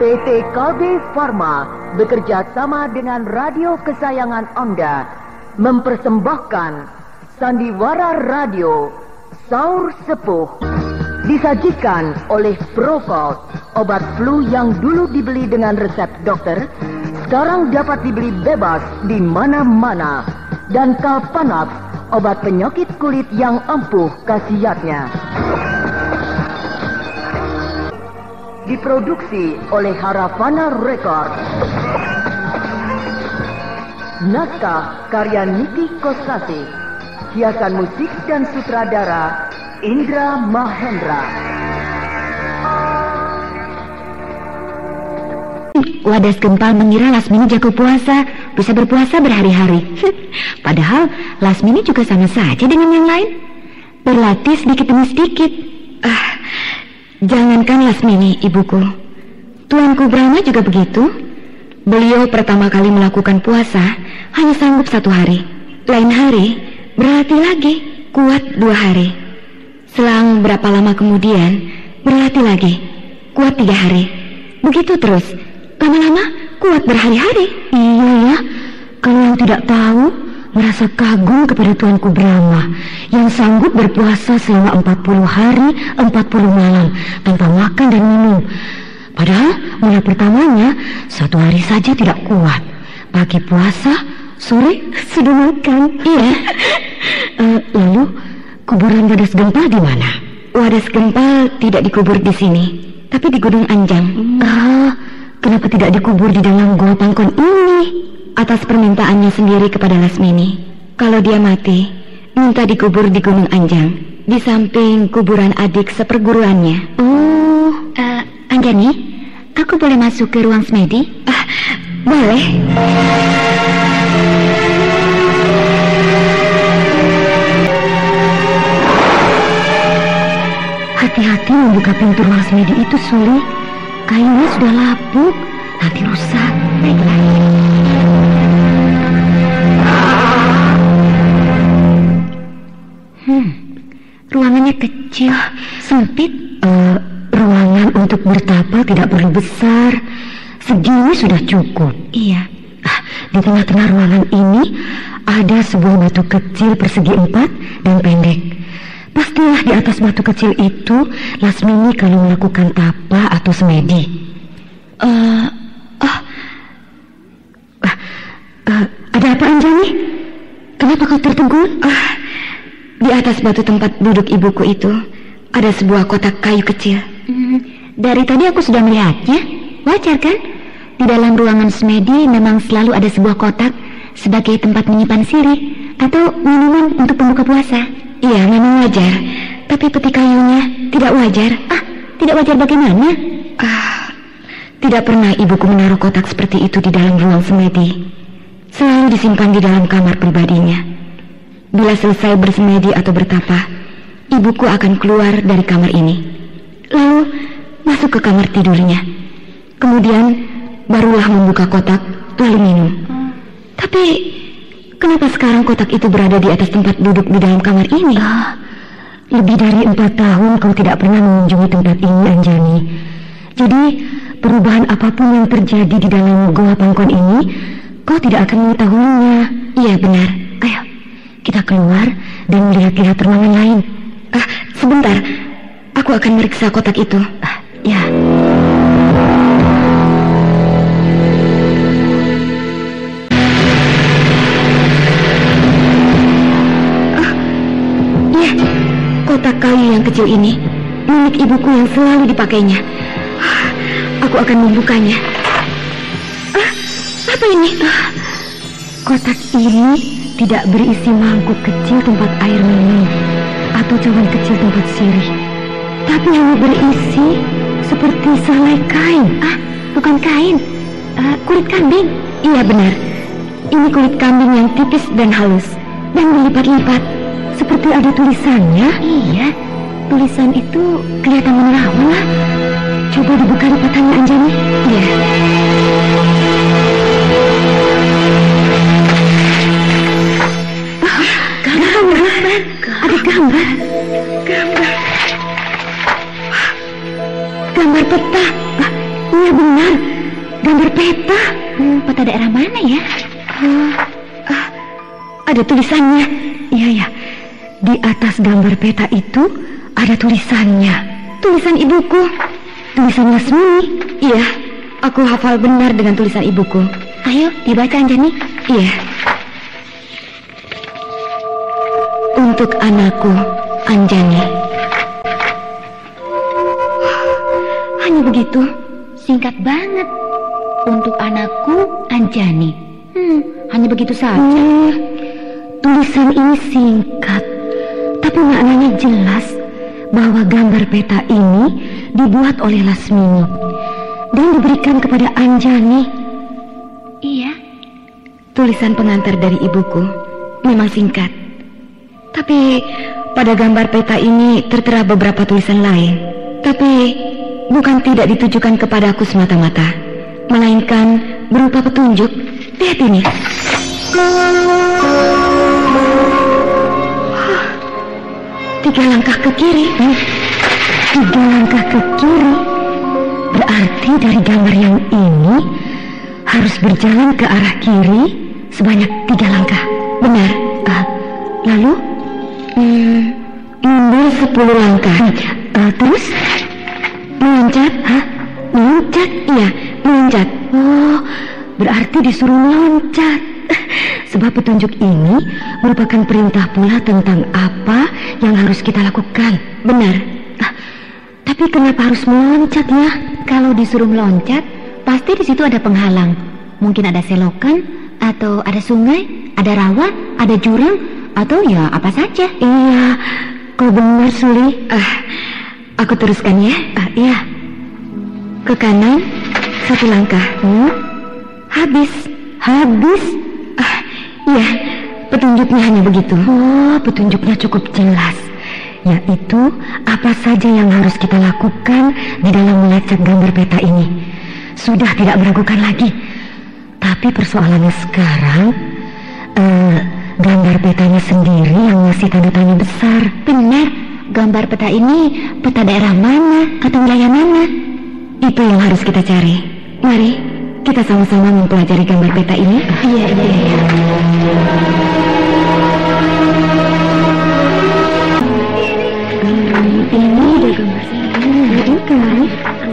PT KB Pharma bekerja sama dengan radio kesayangan Anda mempersembahkan Sandiwara Radio Saur Sepuh, disajikan oleh Procold, obat flu yang dulu dibeli dengan resep dokter, sekarang dapat dibeli bebas di mana-mana, dan Kalpanax, obat penyakit kulit yang ampuh khasiatnya. Diproduksi oleh Haravana Record. Naskah karya Niki Kosasi. Hiasan musik dan sutradara Indra Mahendra. Wadas Gempal mengira Lasmini jago puasa, bisa berpuasa berhari-hari. Padahal Lasmini juga sama saja dengan yang lain, berlatih sedikit demi sedikit. Jangankan Lasmini, ibuku, Tuanku Brahma juga begitu. Beliau pertama kali melakukan puasa hanya sanggup 1 hari. Lain hari berlatih lagi, kuat 2 hari. Selang berapa lama kemudian berlatih lagi, kuat 3 hari. Begitu terus, lama-lama kuat berhari-hari. Iya ya, kalau yang tidak tahu merasa kagum kepada Tuanku Brahma yang sanggup berpuasa selama 40 hari 40 malam tanpa makan dan minum. Padahal mulai pertamanya 1 hari saja tidak kuat. Pagi puasa, sore sudah makan. Iya. Lalu kuburan Wadas Gempal di mana? Wadas Gempal tidak dikubur di sini, tapi di Gunung Anjang. Kenapa tidak dikubur di dalam Gua Pangkon ini? Atas permintaannya sendiri kepada Lasmini, kalau dia mati, minta dikubur di Gunung Anjang, di samping kuburan adik seperguruannya. Anjani, aku boleh masuk ke ruang semedi? Boleh. Hati-hati membuka pintu ruang semedi itu, Suli. Kainnya sudah lapuk, nanti rusak. Baiklah. Ruangannya kecil, sempit. Ruangan untuk bertapa tidak perlu besar. Segini sudah cukup. Iya. Di tengah-tengah ruangan ini ada sebuah batu kecil persegi 4 dan pendek. Pastilah di atas batu kecil itu Lasmini kalau melakukan tapa atau semedi. Ada apa, Anjani? Kenapa kau tertegun? Di atas batu tempat duduk ibuku itu ada sebuah kotak kayu kecil. Dari tadi aku sudah melihatnya. Wajar kan? Di dalam ruangan semedi memang selalu ada sebuah kotak sebagai tempat menyimpan sirih atau minuman untuk pembuka puasa. Iya, memang wajar. Tapi peti kayunya tidak wajar. Tidak wajar bagaimana? Tidak pernah ibuku menaruh kotak seperti itu di dalam ruang semedi. Selalu disimpan di dalam kamar pribadinya. Bila selesai bersemedi atau bertapa, ibuku akan keluar dari kamar ini, lalu masuk ke kamar tidurnya. Kemudian barulah membuka kotak, lalu minum. Tapi kenapa sekarang kotak itu berada di atas tempat duduk di dalam kamar ini? Lebih dari 4 tahun kau tidak pernah mengunjungi tempat ini, Anjani. Jadi perubahan apapun yang terjadi di dalam Goa Pangkon ini, kau tidak akan mengetahuinya. Iya, benar. Ayo, kita keluar dan melihat-lihat ruangan lain. Sebentar, aku akan meriksa kotak itu. Ya. Kotak kayu yang kecil ini milik ibuku yang selalu dipakainya. Aku akan membukanya. Apa ini? Kotak ini tidak berisi mangkuk kecil tempat air minum atau cawan kecil tempat sirih, tapi hanya berisi seperti selai kain. Bukan kain, kulit kambing. Iya benar, ini kulit kambing yang tipis dan halus dan berlipat-lipat. Seperti ada tulisannya. Iya, tulisan itu kelihatan menerawang lah. Coba dibuka lipatannya, Anjani. Iya. Gambar. Ada gambar. Gambar peta. Iya benar, gambar peta. Peta daerah mana ya? Ada tulisannya. Iya. Di atas gambar peta itu ada tulisannya. Tulisan ibuku. Tulisan Lasmini. Iya, aku hafal benar dengan tulisan ibuku. Ayo, dibaca Anjani. Iya. Untuk anakku, Anjani. Hanya begitu? Singkat banget. Untuk anakku, Anjani. Hanya begitu saja. Tulisan ini singkat, tapi maknanya jelas bahwa gambar peta ini dibuat oleh Lasmini dan diberikan kepada Anjani. Iya. Tulisan pengantar dari ibuku memang singkat, tapi pada gambar peta ini tertera beberapa tulisan lain. Tapi bukan tidak ditujukan kepadaku semata-mata, melainkan berupa petunjuk. Lihat ini. 3 langkah ke kiri. 3 langkah ke kiri. Berarti dari gambar yang ini harus berjalan ke arah kiri sebanyak 3 langkah. Benar. Lalu mundur 10 langkah. Terus meloncat. Meloncat? Iya, meloncat. Oh, berarti disuruh meloncat. Sebab petunjuk ini merupakan perintah pula tentang apa yang harus kita lakukan. Benar. Tapi kenapa harus meloncat ya? Kalau disuruh meloncat, pasti di situ ada penghalang. Mungkin ada selokan, atau ada sungai, ada rawa, ada jurang, atau ya apa saja. Iya, kau benar Suli. Aku teruskan ya. Iya. Ke kanan 1 langkah. Habis. Iya, petunjuknya hanya begitu. Oh, petunjuknya cukup jelas, yaitu apa saja yang harus kita lakukan di dalam melacak gambar peta ini. Sudah tidak meragukan lagi. Tapi persoalannya sekarang, gambar petanya sendiri yang masih tanda tanya besar. Benar, gambar peta ini peta daerah mana atau wilayah mana? Itu yang harus kita cari. Mari kita sama-sama mempelajari gambar peta ini. Iya. Ini ada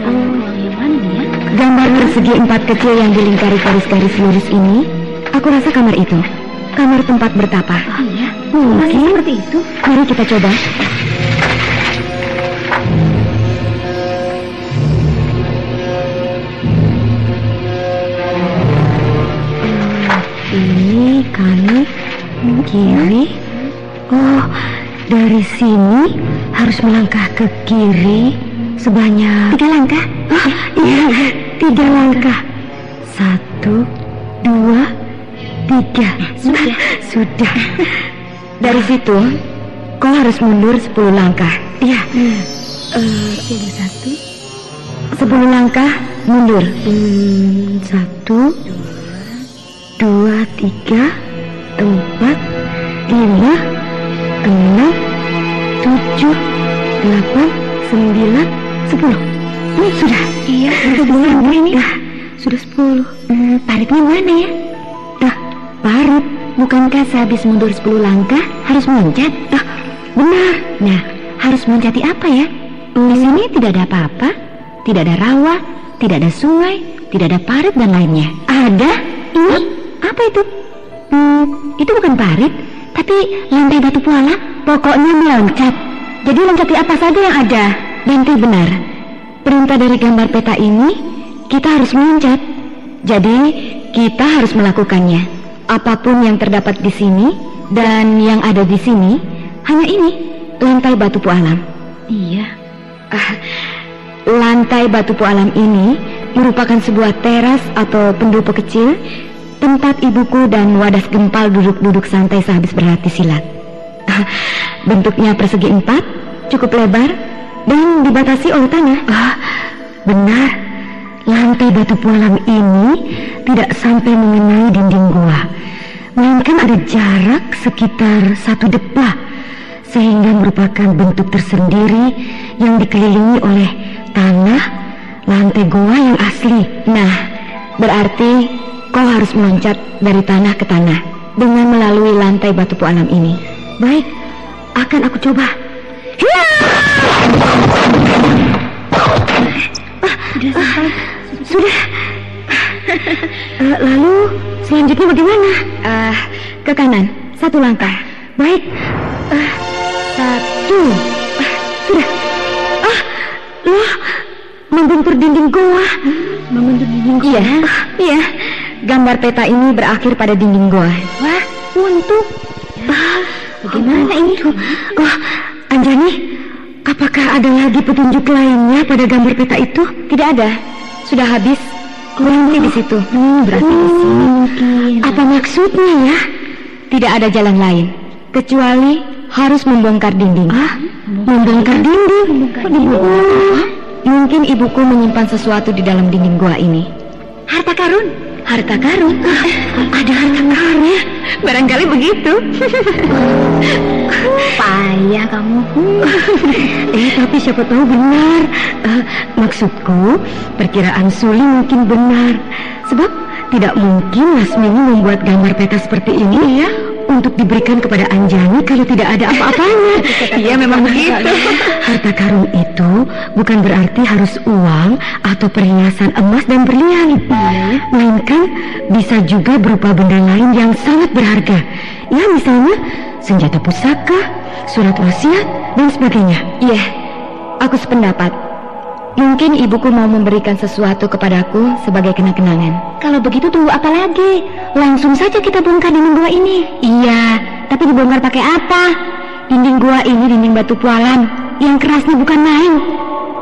gambar ini. Gambar persegi 4 kecil yang dilingkari garis-garis lurus ini, aku rasa kamar itu. Kamar tempat bertapa. Iya. Mungkin seperti itu. Mari kita coba. Ini kanan, kiri. Oh, dari sini harus melangkah ke kiri sebanyak 3 langkah. Iya, 3 langkah. 1, 2, 3. Sudah. Dari situ kau harus mundur 10 langkah. Iya. 10 langkah mundur. 1, 2, 3, 4, 5, 6, 7, 8, 9, 10. Sudah. Iya, sudah ini. Sudah 10. Paritnya mana ya? Parit. Bukankah sehabis mundur 10 langkah harus meloncat? Benar. Nah, harus meloncati apa ya? Di sini tidak ada apa-apa, tidak ada rawa, tidak ada sungai, tidak ada parit dan lainnya. Ada? Ini apa itu? Itu bukan parit, tapi lantai batu puala. Pokoknya meloncat. Jadi loncati apa saja yang ada. Bante benar. Perintah dari gambar peta ini, kita harus meloncat. Jadi kita harus melakukannya. Apapun yang terdapat di sini dan yang ada di sini, hanya ini lantai batu pualam. Iya. lantai batu pualam ini merupakan sebuah teras atau pendopo kecil, tempat ibuku dan Wadas Gempal duduk-duduk santai sehabis berlatih silat. Bentuknya persegi 4, cukup lebar, dan dibatasi oleh tanah. Benar, lantai batu pualam ini tidak sampai mengenai dinding gua, melainkan ada jarak sekitar 1 depah, sehingga merupakan bentuk tersendiri yang dikelilingi oleh tanah lantai goa yang asli. Nah, berarti kau harus meloncat dari tanah ke tanah dengan melalui lantai batu pualam ini. Baik, akan aku coba. Sudah. Lalu selanjutnya bagaimana? Ke kanan, 1 langkah. Baik. 1. Sudah. Loh, membentur dinding goa. Iya, iya. Gambar peta ini berakhir pada dinding goa. Wah, untuk. Bagaimana ini? Anjani, apakah ada lagi petunjuk lainnya pada gambar peta itu? Tidak ada, sudah habis. Berhenti di situ. Berarti di sini mungkin. Apa maksudnya ya? Tidak ada jalan lain kecuali harus membongkar dinding. Membongkar dinding? Mungkin ibuku menyimpan sesuatu di dalam dinding gua ini. Harta karun? Harta karun? Ada harta karun ya? Barangkali begitu. Payah kamu. Tapi siapa tahu benar. Maksudku, perkiraan Suli mungkin benar. Sebab tidak mungkin Lasmini membuat gambar peta seperti ini ya, untuk diberikan kepada Anjani kalau tidak ada apa-apanya. Iya, memang begitu. Harta karun itu bukan berarti harus uang atau perhiasan emas dan berlian, melainkan bisa juga berupa benda lain yang sangat berharga. Ya, misalnya senjata pusaka, surat wasiat, dan sebagainya. Iya, aku sependapat. Mungkin ibuku mau memberikan sesuatu kepadaku sebagai kenang-kenangan. Kalau begitu tunggu apa lagi? Langsung saja kita bongkar dinding gua ini. Iya, tapi dibongkar pakai apa? Dinding gua ini dinding batu pualam yang kerasnya bukan main.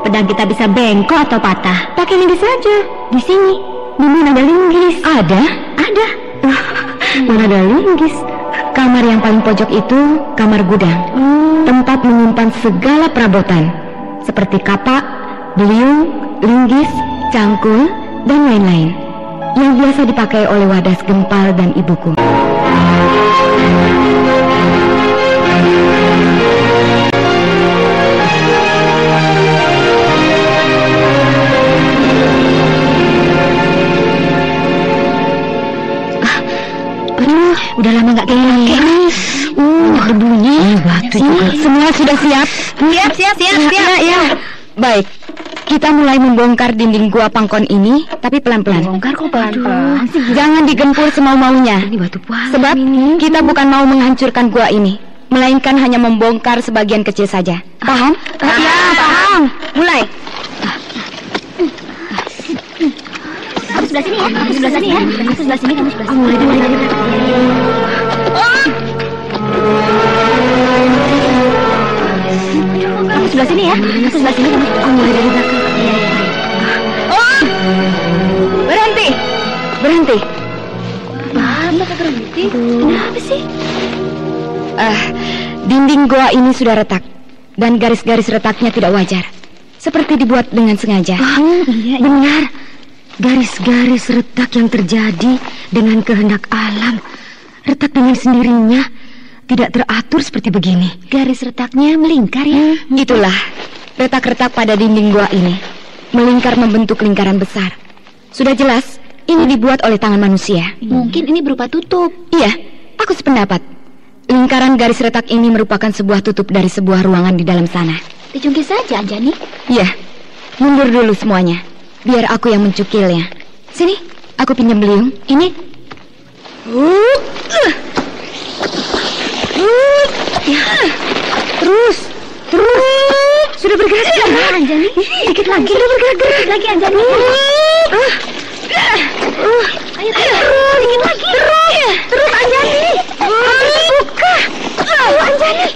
Pedang kita bisa bengkok atau patah. Pakai linggis saja. Di sini. Di mana ada linggis? Ada. Mana ada linggis? Kamar yang paling pojok itu kamar gudang. Tempat menyimpan segala perabotan seperti kapak, beliung, linggis, cangkul, dan lain-lain yang biasa dipakai oleh Wadas Gempal dan ibuku. Udah lama gak kayak berbunyi. Batu juga. Semua sudah siap? Siap. Ya. Baik, kita mulai membongkar dinding gua Pangkon ini, tapi pelan-pelan. Bongkar kok pelan-pelan sih. Jangan digempur semau-maunya. Ini batu pualam. Sebab kita bukan mau menghancurkan gua ini, melainkan hanya membongkar sebagian kecil saja. Paham? Ya, paham. Mulai. Kamu sebelah sini ya. Aku sebelah sini, kamu sebelah sini. Mulai. Kamu sebelah sini ya. Aku sebelah sini, kamu mulai dari belakang. Berhenti. Kenapa berhenti? Kenapa sih? Dinding goa ini sudah retak, dan garis-garis retaknya tidak wajar, seperti dibuat dengan sengaja. Iya. Benar. Garis-garis retak yang terjadi dengan kehendak alam. Retak dengan sendirinya, tidak teratur seperti begini. Garis retaknya melingkar ya? Itulah retak-retak pada dinding gua ini, melingkar membentuk lingkaran besar. Sudah jelas, ini dibuat oleh tangan manusia. Mungkin ini berupa tutup. Iya, aku sependapat. Lingkaran garis retak ini merupakan sebuah tutup dari sebuah ruangan di dalam sana. Dicungkil saja, Anjani. Iya, mundur dulu semuanya. Biar aku yang mencukilnya. Sini, aku pinjam beliung. Ini. Terus. Sudah bergerak ya, Anjani. Dikit lagi. Sudah bergerak lagi, Anjani. Ayo, dikit lagi. Terus, Anjani. Buka. Ayo, Anjani.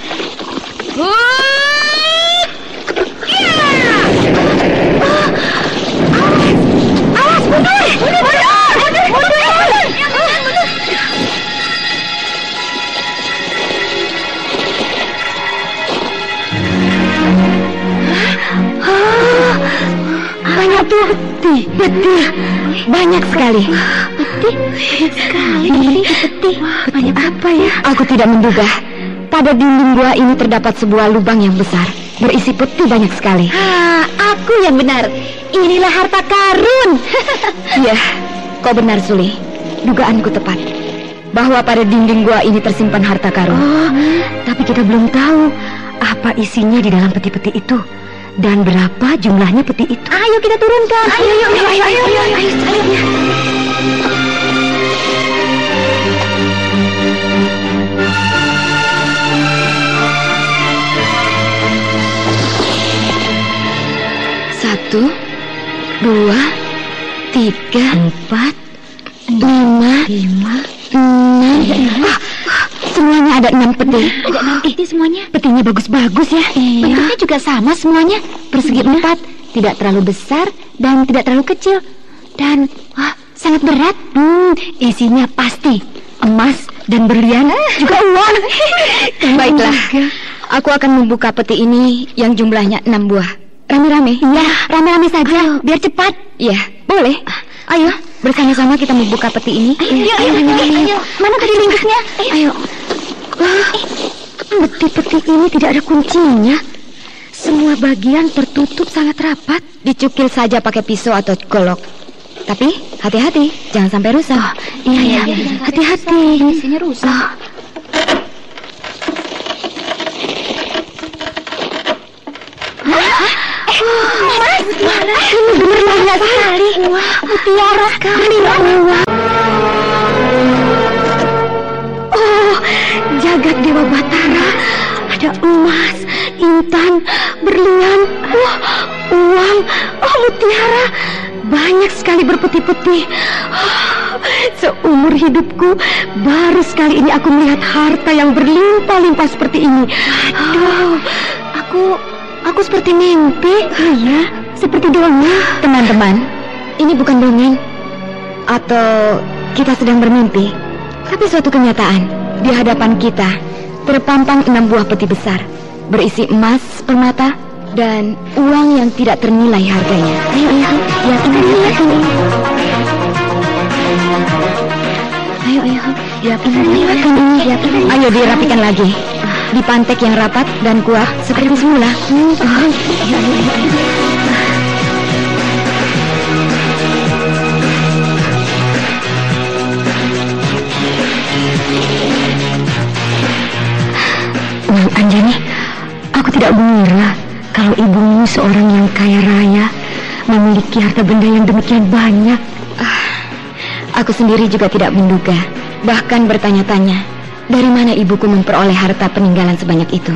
Peti. Banyak sekali. Peti. Banyak apa ya? Aku tidak menduga. Pada dinding gua ini terdapat sebuah lubang yang besar, berisi peti banyak sekali. Aku yang benar. Inilah harta karun. Iya, kau benar, Suli. Dugaanku tepat bahwa pada dinding gua ini tersimpan harta karun. Tapi kita belum tahu apa isinya di dalam peti-peti itu dan berapa jumlahnya peti itu. Ayo kita turunkan. Ayo. Satu, 2, 3, 4, 5, 6. Semuanya ada 6 peti. Ada 6 peti semuanya. Petinya bagus-bagus ya. Bentuknya juga sama semuanya. Persegi 4, tidak terlalu besar dan tidak terlalu kecil. Dan sangat berat. Isinya pasti emas dan berlian, juga uang. Baiklah, aku akan membuka peti ini yang jumlahnya 6 buah. Rame-rame? Iya, rame-rame saja, biar cepat. Iya, boleh. Ayo, bersama-sama kita membuka peti ini. Ayo. Mana tadi ringkasnya? Ayo. Peti-peti ini tidak ada kuncinya. Semua bagian tertutup sangat rapat. Dicukil saja pakai pisau atau golok. Tapi hati-hati, jangan sampai rusak. Iya. Hati-hati. Isinya rusak. Ini benar sekali. Mutiara sekali. Oh, jagat Dewa Batara. Ada emas, intan, berlian, uang, mutiara. Banyak sekali berpeti-peti. Seumur hidupku baru sekali ini aku melihat harta yang berlimpah-limpah seperti ini. Aduh, aku seperti mimpi. Iya, seperti dongeng. Teman-teman, ini bukan dongeng atau kita sedang bermimpi, tapi suatu kenyataan. Di hadapan kita terpampang 6 buah peti besar berisi emas, permata, dan uang yang tidak ternilai harganya. Ayo, ya kita lihat ini. Ayo, ya kita lihat ini. Ayo dirapikan lagi, dipantek yang rapat dan kuat seperti semula. Anjani, aku tidak mengira kalau ibumu seorang yang kaya raya, memiliki harta benda yang demikian banyak. Aku sendiri juga tidak menduga, bahkan bertanya-tanya, dari mana ibuku memperoleh harta peninggalan sebanyak itu.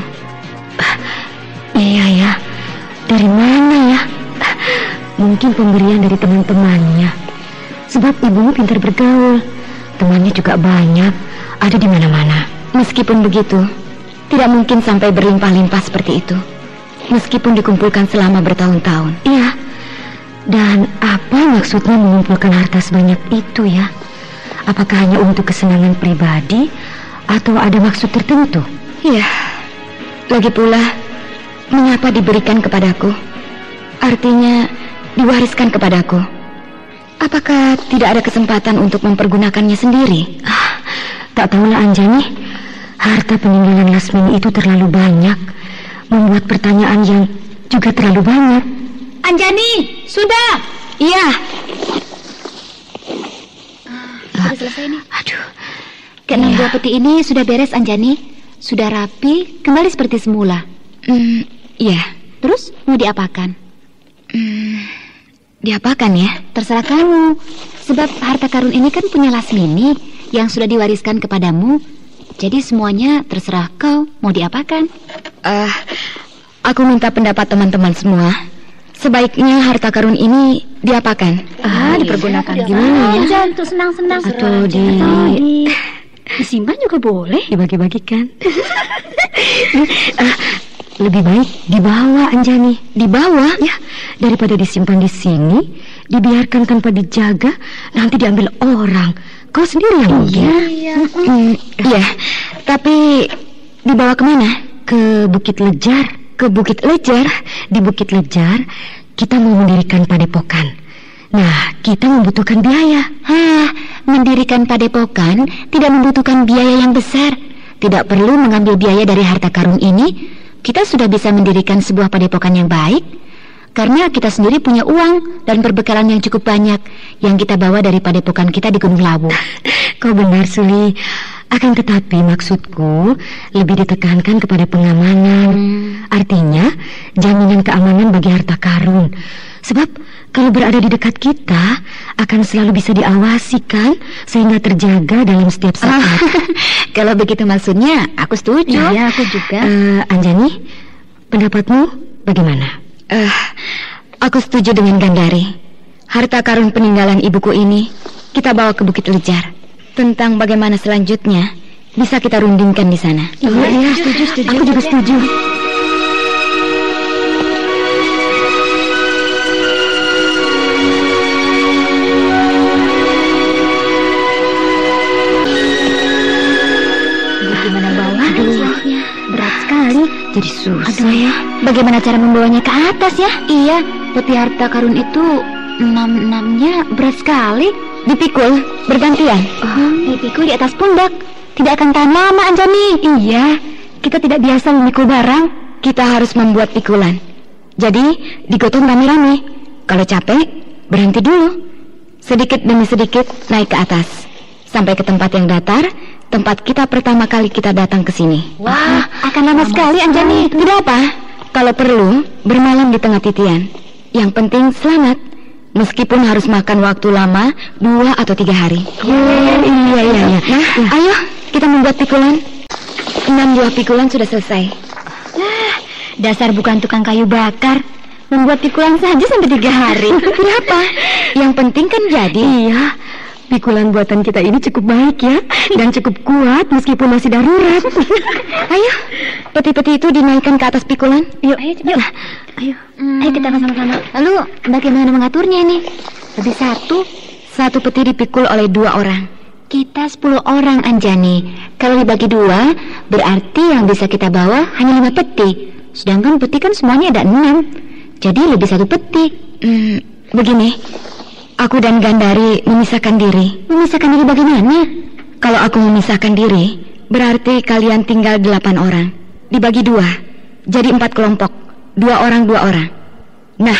Iya ya, dari mana ya? Mungkin pemberian dari teman-temannya. Sebab ibumu pintar bergaul, temannya juga banyak, ada di mana-mana. Meskipun begitu, tidak mungkin sampai berlimpah-limpah seperti itu, meskipun dikumpulkan selama bertahun-tahun. Iya. Dan apa maksudnya mengumpulkan harta sebanyak itu ya? Apakah hanya untuk kesenangan pribadi atau ada maksud tertentu? Iya. Lagi pula, mengapa diberikan kepadaku? Artinya diwariskan kepadaku. Apakah tidak ada kesempatan untuk mempergunakannya sendiri? Tak tahulah Anjani. Harta peninggalan Lasmini itu terlalu banyak, membuat pertanyaan yang juga terlalu banyak. Anjani, sudah. Iya. Sudah selesai nih. Aduh. Keenam buah peti ini sudah beres, Anjani. Sudah rapi, kembali seperti semula. Iya. Terus mau diapakan? Diapakan ya? Terserah kamu. Sebab harta karun ini kan punya Lasmini yang sudah diwariskan kepadamu. Jadi semuanya terserah kau mau diapakan. Aku minta pendapat teman-teman semua. Sebaiknya harta karun ini diapakan? Dipergunakan gimana ya? Jangan tuh senang-senang. Atau disimpan juga boleh. Dibagi-bagikan. Lebih baik dibawa, Anjani. Dibawa? Ya, daripada disimpan di sini, dibiarkan tanpa dijaga, nanti diambil orang. Kau sendiri yang rugi. Iya, tapi dibawa kemana? Ke Bukit Lejar. Ke Bukit Lejar? Di Bukit Lejar kita mau mendirikan padepokan. Nah, kita membutuhkan biaya. Mendirikan padepokan tidak membutuhkan biaya yang besar. Tidak perlu mengambil biaya dari harta karun ini. Kita sudah bisa mendirikan sebuah padepokan yang baik. Karena kita sendiri punya uang dan perbekalan yang cukup banyak yang kita bawa dari padepokan kita di Gunung Lawu. Kau benar, Suli. Akan tetapi maksudku lebih ditekankan kepada pengamanan. Artinya jaminan keamanan bagi harta karun. Sebab kalau berada di dekat kita akan selalu bisa diawasi kan, sehingga terjaga dalam setiap saat. Kalau begitu maksudnya, aku setuju. Iya, aku juga. Anjani, pendapatmu bagaimana? Aku setuju dengan Gandari. Harta karun peninggalan ibuku ini kita bawa ke Bukit Lejar. Tentang bagaimana selanjutnya bisa kita rundingkan di sana. Iya, setuju. Aku juga setuju. Bagaimana bawahnya? Berat sekali. Jadi susah ya. Bagaimana cara membawanya ke atas ya? Iya, peti harta karun itu enam-enamnya berat sekali. Dipikul bergantian. Dipikul di atas pundak. Tidak akan tahan lama, Anjani. Iya, kita tidak biasa memikul barang. Kita harus membuat pikulan. Jadi digotong rame-rame. Kalau capek, berhenti dulu. Sedikit demi sedikit naik ke atas sampai ke tempat yang datar. Tempat kita pertama kali kita datang ke sini. Wah, akan lama sekali, Anjani. Tidak apa. Kalau perlu, bermalam di tengah titian. Yang penting selamat. Meskipun harus makan waktu lama 2 atau 3 hari. Iya. Nah, ayo kita membuat pikulan. 6 buah pikulan sudah selesai. Dasar bukan tukang kayu bakar. Membuat pikulan saja sampai 3 hari. Kenapa? Yang penting kan jadi. Iya. Pikulan buatan kita ini cukup baik ya, dan cukup kuat meskipun masih darurat. Ayo, peti-peti itu dinaikkan ke atas pikulan. Yuk. Ayo kita sama-sama. Lalu bagaimana mengaturnya ini? Lebih Satu peti dipikul oleh 2 orang. Kita 10 orang, Anjani. Kalau dibagi 2, berarti yang bisa kita bawa hanya 5 peti. Sedangkan peti kan semuanya ada 6. Jadi lebih 1 peti. Begini. Aku dan Gandari memisahkan diri. Memisahkan diri bagaimana? Kalau aku memisahkan diri, berarti kalian tinggal 8 orang. Dibagi 2, jadi 4 kelompok. 2 orang, 2 orang. Nah,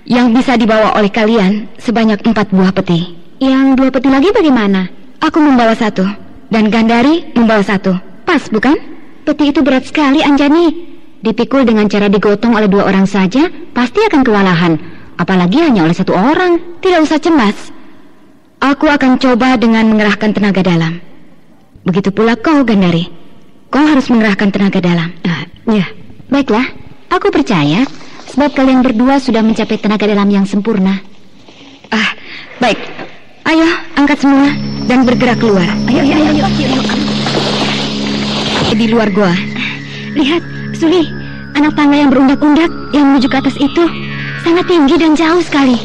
yang bisa dibawa oleh kalian sebanyak 4 buah peti. Yang 2 peti lagi bagaimana? Aku membawa 1, dan Gandari membawa 1. Pas, bukan? Peti itu berat sekali, Anjani. Dipikul dengan cara digotong oleh 2 orang saja, pasti akan kewalahan. Apalagi hanya oleh 1 orang. Tidak usah cemas. Aku akan coba dengan mengerahkan tenaga dalam. Begitu pula kau, Gandari. Kau harus mengerahkan tenaga dalam. Ya, baiklah. Aku percaya, sebab kalian berdua sudah mencapai tenaga dalam yang sempurna. Baik. Ayo, angkat semua dan bergerak keluar. Ayo. Di luar gua. Lihat, Suli, anak tangga yang berundak-undak yang menuju ke atas itu sangat tinggi dan jauh sekali.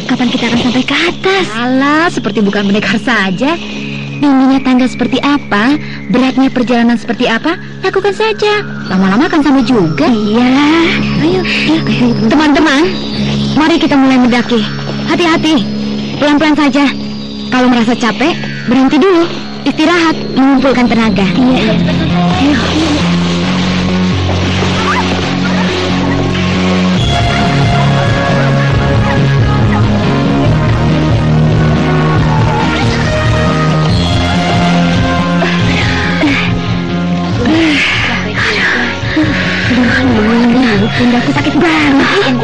Kapan kita akan sampai ke atas? Alah, seperti bukan pendekar saja. Tingginya tangga seperti apa, beratnya perjalanan seperti apa, lakukan saja. Lama-lama akan sampai juga. Iyalah. Ayo. Teman-teman, mari kita mulai mendaki. Hati-hati, pelan-pelan saja. Kalau merasa capek, berhenti dulu. Istirahat, mengumpulkan tenaga. Iya. Ayo. Pundakku sakit banget.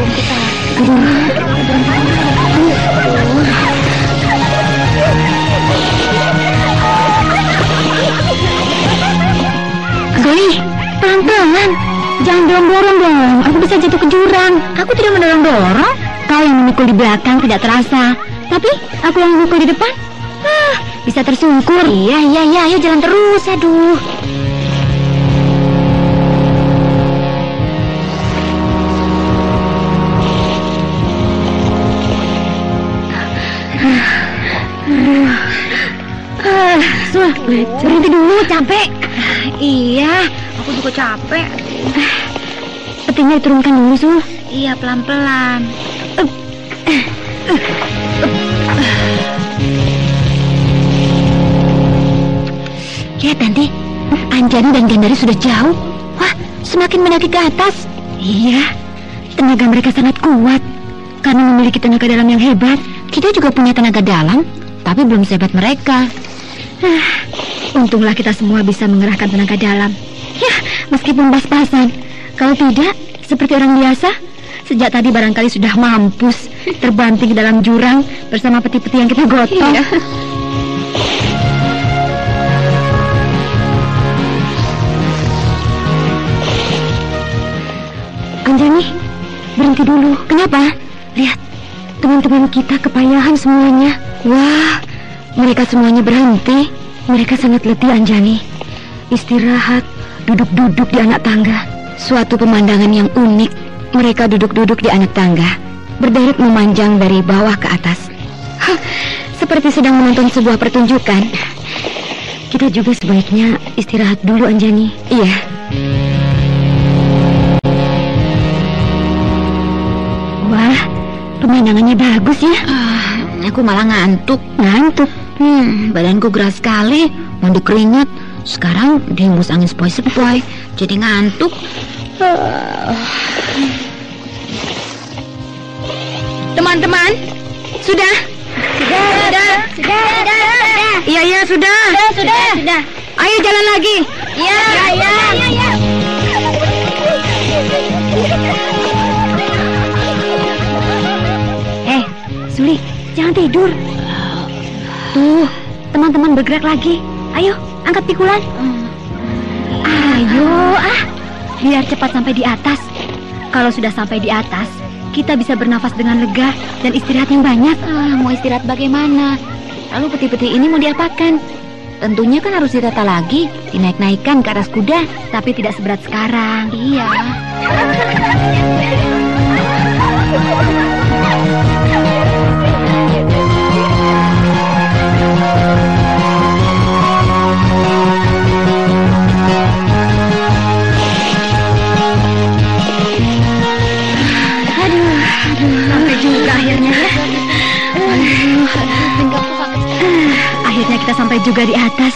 Suli, pelan-pelan. Jangan dorong-dorong dong. Aku bisa jatuh ke jurang. Aku tidak mendorong-dorong. Kau yang memikul di belakang tidak terasa, tapi aku yang memikul di depan bisa tersungkur. Iya, ayo jalan terus. Aduh. Sul, berhenti dulu, capek. Iya, aku juga capek. Petinya diturunkan dulu, Sul. Iya, pelan-pelan. Lihat Tanti, Anjani dan Gandari sudah jauh. Wah, semakin mendaki ke atas. Iya, tenaga mereka sangat kuat karena memiliki tenaga dalam yang hebat. Kita juga punya tenaga dalam, tapi belum sehebat mereka. Untunglah kita semua bisa mengerahkan tenaga dalam. Ya, meskipun pas-pasan. Kalau tidak, seperti orang biasa, sejak tadi barangkali sudah mampus terbanting ke dalam jurang bersama peti-peti yang kita gotong. Iya. Anjani, berhenti dulu. Kenapa? Lihat, teman-teman kita kepayahan semuanya. Wah, mereka semuanya berhenti. Mereka sangat letih, Anjani. Istirahat, duduk-duduk di anak tangga. Suatu pemandangan yang unik. Mereka duduk-duduk di anak tangga, berderet memanjang dari bawah ke atas. Seperti sedang menonton sebuah pertunjukan. Kita juga sebaiknya istirahat dulu, Anjani. Iya. Wah, pemandangannya bagus ya. Aku malah ngantuk. Ngantuk? Badanku gerah sekali, mandi keringat. Sekarang dihembus angin sepoi-sepoi, jadi ngantuk. Teman-teman, sudah. Iya, sudah. Ayo jalan lagi. Iya. Suli, jangan tidur. Tuh, teman-teman bergerak lagi. Ayo, angkat pikulan. Ayo, biar cepat sampai di atas. Kalau sudah sampai di atas, kita bisa bernafas dengan lega dan istirahat yang banyak. Mau istirahat bagaimana? Lalu peti-peti ini mau diapakan? Tentunya kan harus ditata lagi, dinaik-naikkan ke atas kuda. Tapi tidak seberat sekarang. Iya. Sampai juga akhirnya ya. Akhirnya kita sampai juga di atas,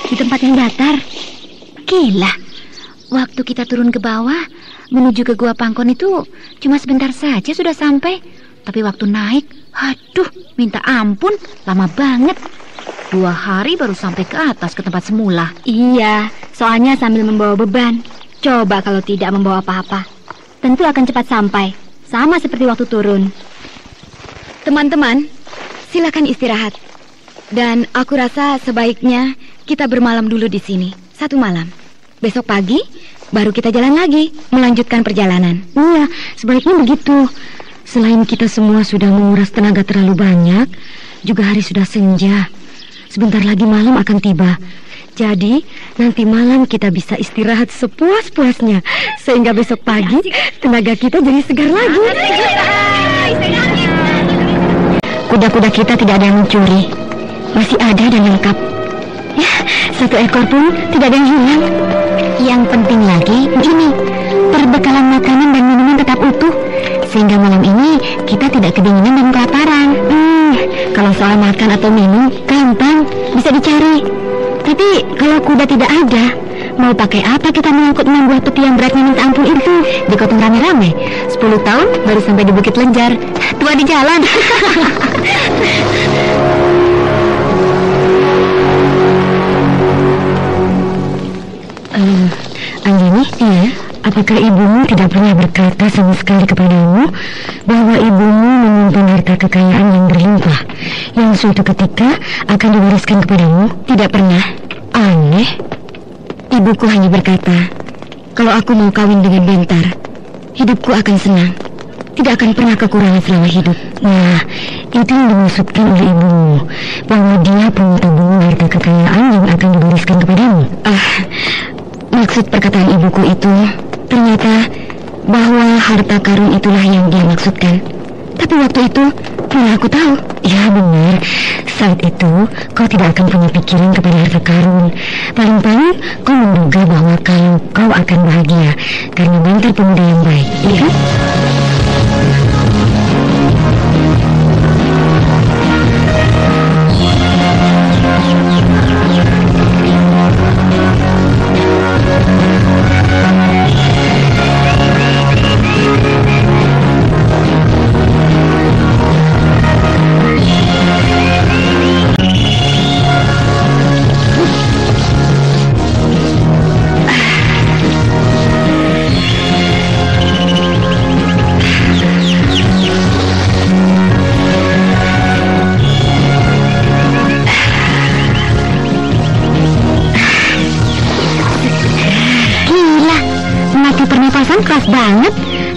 di tempat yang datar. Gila, waktu kita turun ke bawah menuju ke Gua Pangkon itu cuma sebentar saja sudah sampai. Tapi waktu naik, aduh, minta ampun, lama banget. 2 hari baru sampai ke atas ke tempat semula. Iya, soalnya sambil membawa beban. Coba kalau tidak membawa apa-apa, tentu akan cepat sampai. Sama seperti waktu turun. Teman-teman, silakan istirahat. Dan aku rasa sebaiknya kita bermalam dulu di sini, 1 malam. Besok pagi baru kita jalan lagi, melanjutkan perjalanan. Iya, sebaiknya begitu. Selain kita semua sudah menguras tenaga terlalu banyak, juga hari sudah senja. Sebentar lagi malam akan tiba. Jadi, nanti malam kita bisa istirahat sepuas-puasnya. Sehingga besok pagi tenaga kita jadi segar lagi. Kuda-kuda kita tidak ada yang mencuri. Masih ada dan lengkap. Ya, 1 ekor pun tidak ada yang hilang. Yang penting lagi, begini, perbekalan makanan dan minuman tetap utuh. Sehingga malam ini kita tidak kedinginan dan kelaparan. Kalau soal makan atau minum, gampang, bisa dicari. Tapi kalau kuda tidak ada, mau pakai apa kita mengangkut 6 buah peti yang beratnya minta ampun itu? Digotong rame-rame, 10 tahun baru sampai di Bukit Lenjar. Tua di jalan. Anjani, iya? Apakah ibumu tidak pernah berkata sama sekali kepadamu bahwa ibumu menyimpan harta kekayaan yang berlimpah yang suatu ketika akan diwariskan kepadamu? Tidak pernah. Aneh. Ibuku hanya berkata, kalau aku mau kawin dengan Bentar, hidupku akan senang. Tidak akan pernah kekurangan selama hidup. Nah, itu yang dimaksudkan oleh ibumu, bahwa dia punya tabungan harta kekayaan yang akan diwariskan kepadamu. Maksud perkataan ibuku itu ternyata bahwa harta karun itulah yang dia maksudkan. Tapi waktu itu mana aku tahu? Ya benar, saat itu kau tidak akan punya pikiran kepada harta karun. Paling-paling kau menduga bahwa kalau kau akan bahagia karena Bentar pemuda yang baik, iya kan?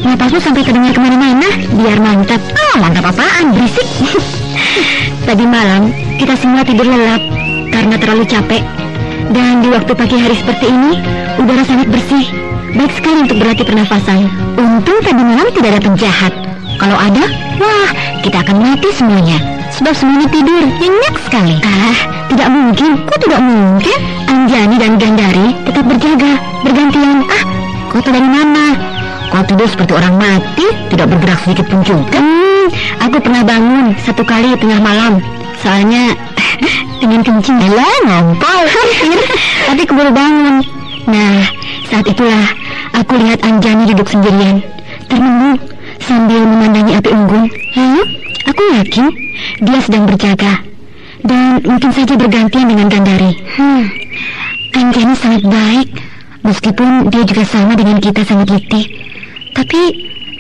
napasmu sampai kedengar kemana-mana. Biar mantap. Mantap apaan? Berisik. Tadi malam kita semua tidur lelap karena terlalu capek. Dan di waktu pagi hari seperti ini, udara sangat bersih. Baik sekali untuk berlatih pernafasan. Untung tadi malam tidak ada penjahat. Kalau ada, wah, kita akan mati semuanya. Sebab semuanya tidur, nyenyak sekali. Tidak mungkin. Kok tidak mungkin? Anjani dan Gandari tetap berjaga, bergantian. Kau tahu dari mana? Kau tidur seperti orang mati, tidak bergerak sedikit pun juga. Aku pernah bangun satu kali tengah malam. Soalnya ingin kencing. Ngompol. Tapi keburu bangun. Nah, saat itulah aku lihat Anjani duduk sendirian, termenung sambil memandangi api unggun. Aku yakin dia sedang berjaga dan mungkin saja bergantian dengan Gandari. Anjani sangat baik, meskipun dia juga sama dengan kita sangat letih. Tapi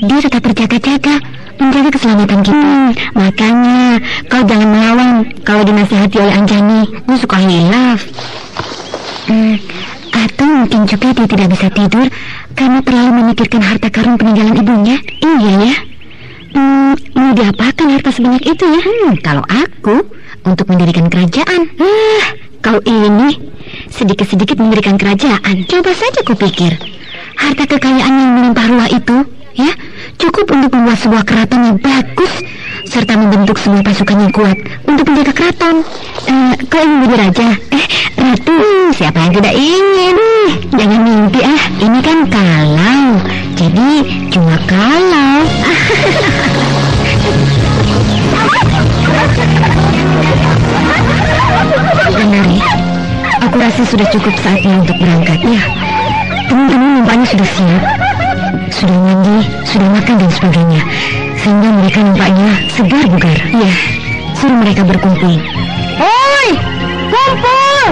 dia tetap berjaga-jaga menjaga keselamatan kita. Makanya kau jangan melawan kalau dinasihati oleh Anjani. Dia suka hilaf. Atau mungkin juga dia tidak bisa tidur karena terlalu memikirkan harta karun peninggalan ibunya. Iya ya. Mau diapakan harta sebanyak itu ya? Kalau aku untuk mendirikan kerajaan. Kau ini sedikit-sedikit mendirikan kerajaan. Coba saja kau pikir, harta kekayaan yang melimpah ruah itu ya cukup untuk membuat sebuah keraton yang bagus serta membentuk sebuah pasukan yang kuat untuk menjaga keraton. Kau ingin menjadi raja? Ratu? Siapa yang tidak ingin? Jangan mimpi Ini kan kalau, jadi cuma kalau. Gandari, aku rasa sudah cukup saatnya untuk berangkat. Ya, teman-teman nampaknya sudah siap, sudah mandi, sudah makan dan sebagainya, sehingga mereka nampaknya segar bugar. Ya, suruh mereka berkumpul. Oi, kumpul!